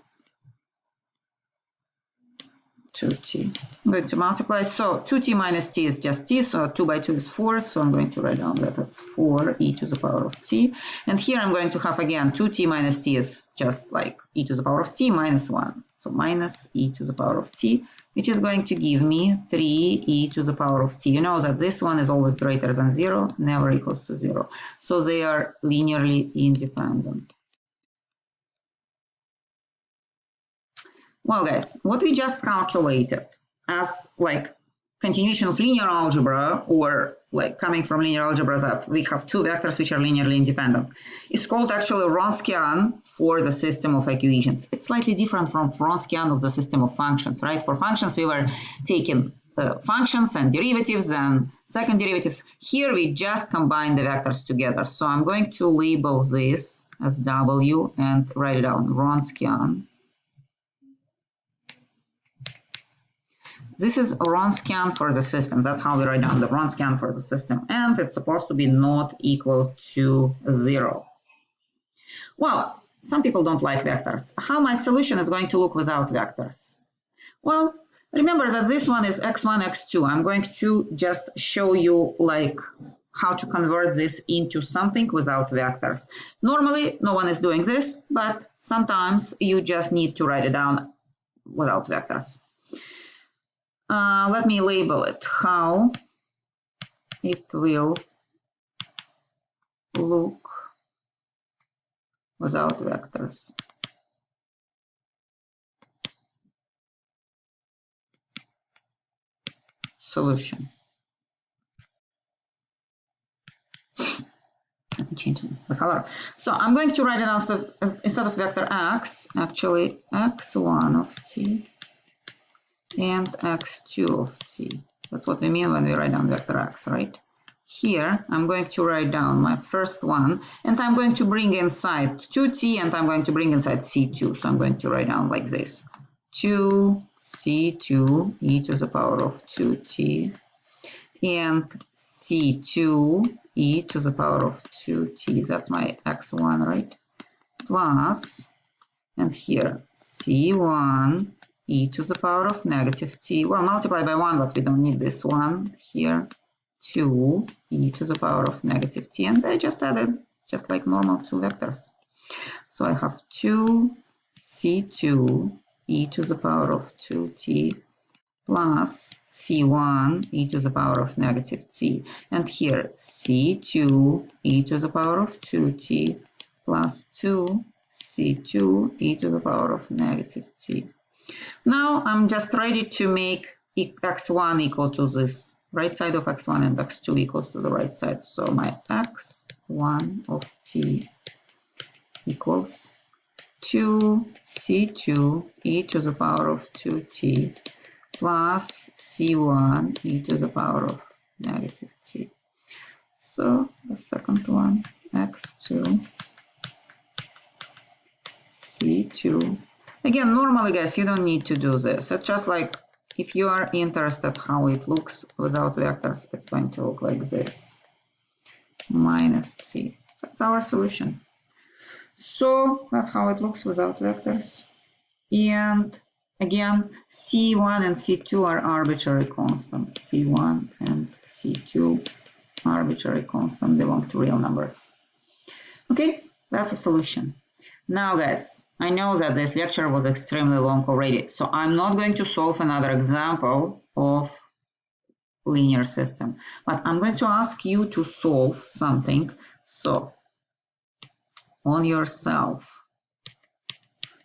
S1: 2t. I'm going to multiply. So 2t minus t is just t, so 2 by 2 is 4, so I'm going to write down that that's 4 e to the power of t. And here I'm going to have again 2t minus t is just like e to the power of t minus 1. So minus e to the power of t, which is going to give me 3 e to the power of t. You know that this one is always greater than 0, never equals to 0. So they are linearly independent. Well, guys, what we just calculated as like continuation of linear algebra, or like coming from linear algebra that we have two vectors which are linearly independent, is called actually Wronskian for the system of equations. It's slightly different from Wronskian of the system of functions, right? For functions, we were taking functions and derivatives and second derivatives. Here we just combine the vectors together. So I'm going to label this as W and write it down, Wronskian. This is Wronskian for the system. That's how we write down the Wronskian for the system. And it's supposed to be not equal to 0. Well, some people don't like vectors. How my solution is going to look without vectors? Well, remember that this one is x1, x2. I'm going to just show you like how to convert this into something without vectors. Normally, no one is doing this, but sometimes you just need to write it down without vectors. Let me label it how it will look without vectors. Solution. Let me change the color. So I'm going to write it down instead of vector x, actually x1 of t and x2 of t. That's what we mean when we write down vector x, right? Here, I'm going to write down my first one, and I'm going to bring inside 2t, and I'm going to bring inside c2. So I'm going to write down like this. 2c2 e to the power of 2t, and c2 e to the power of 2t. That's my x1, right? Plus, and here, c1 e to the power of negative t. Well, multiplied by 1, but we don't need this one here. 2 e to the power of negative t. And I just added just like normal two vectors. So I have 2c2 e to the power of 2t plus c1 e to the power of negative t. And here c2 e to the power of 2t plus 2c2 e to the power of negative t. Now I'm just ready to make x1 equal to this right side of x1 and x2 equals to the right side. So my x1 of t equals 2c2 e to the power of 2t plus c1 e to the power of negative t. So the second one, x2, c2. Again, normally, guys, you don't need to do this. It's just like if you are interested how it looks without vectors, it's going to look like this. Minus c. That's our solution. So that's how it looks without vectors. And again, c1 and c2 are arbitrary constants. c1 and c2 arbitrary constant belong to real numbers. Okay, that's a solution. Now, guys, I know that this lecture was extremely long already, so I'm not going to solve another example of linear system, but I'm going to ask you to solve something. So, on yourself.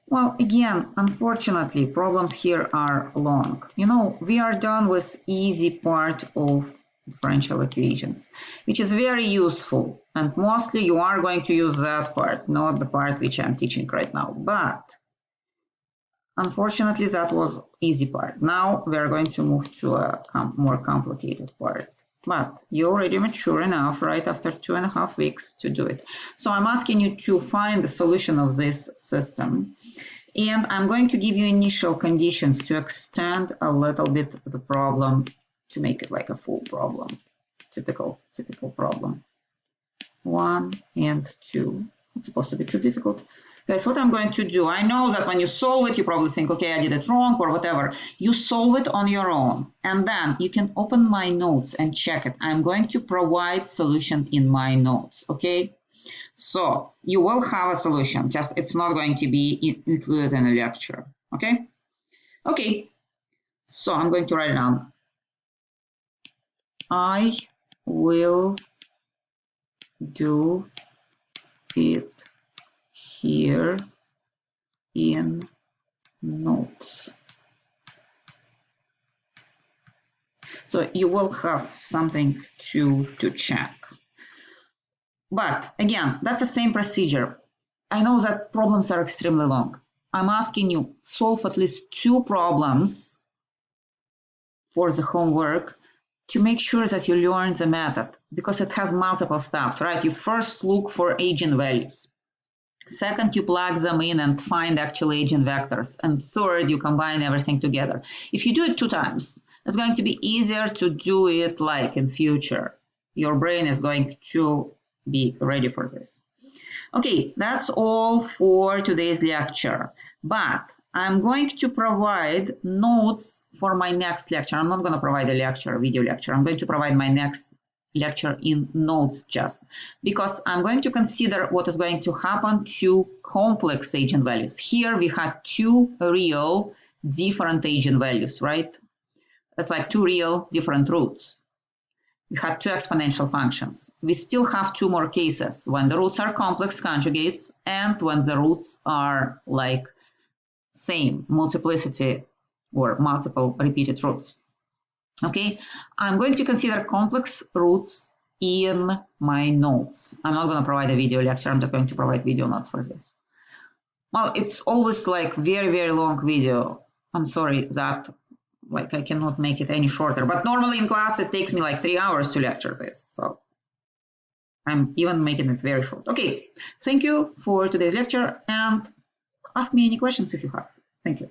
S1: Well, again, unfortunately, problems here are long. You know, we are done with easy part of differential equations, which is very useful, and mostly you are going to use that part, not the part which I'm teaching right now. But unfortunately, that was easy part. Now we are going to move to a more complicated part. but you're already mature enough, right, after 2.5 weeks to do it. So I'm asking you to find the solution of this system. And I'm going to give you initial conditions to extend a little bit the problem to make it like a full problem. Typical problem. 1 and 2. It's supposed to be too difficult. Guys, what I'm going to do, I know that when you solve it, you probably think, okay, I did it wrong or whatever. You solve it on your own, and then you can open my notes and check it. I'm going to provide solution in my notes, okay? So you will have a solution, just it's not going to be included in a lecture, okay? Okay, so I'm going to write it down. I will do it here in notes. So you will have something to check. But again, that's the same procedure. I know that problems are extremely long. I'm asking you, solve at least 2 problems for the homework to make sure that you learn the method, because it has multiple steps, right? You first look for eigenvalues. Second, you plug them in and find actual eigenvectors. And third, you combine everything together. If you do it 2 times, it's going to be easier to do it like in future. Your brain is going to be ready for this. Okay, that's all for today's lecture. But I'm going to provide notes for my next lecture. I'm not going to provide a lecture, a video lecture. I'm going to provide my next lecture in notes just because I'm going to consider what is going to happen to complex eigenvalues. Here we had 2 real different eigenvalues, right? It's like 2 real different roots. We had 2 exponential functions. We still have 2 more cases when the roots are complex conjugates and when the roots are like same multiplicity or multiple repeated roots. Okay, I'm going to consider complex roots in my notes. I'm not going to provide a video lecture. I'm just going to provide video notes for this. Well, it's always like very long video. I'm sorry that like I cannot make it any shorter, but normally in class it takes me like 3 hours to lecture this, so I'm even making it very short. Okay, thank you for today's lecture and ask me any questions if you have. Thank you.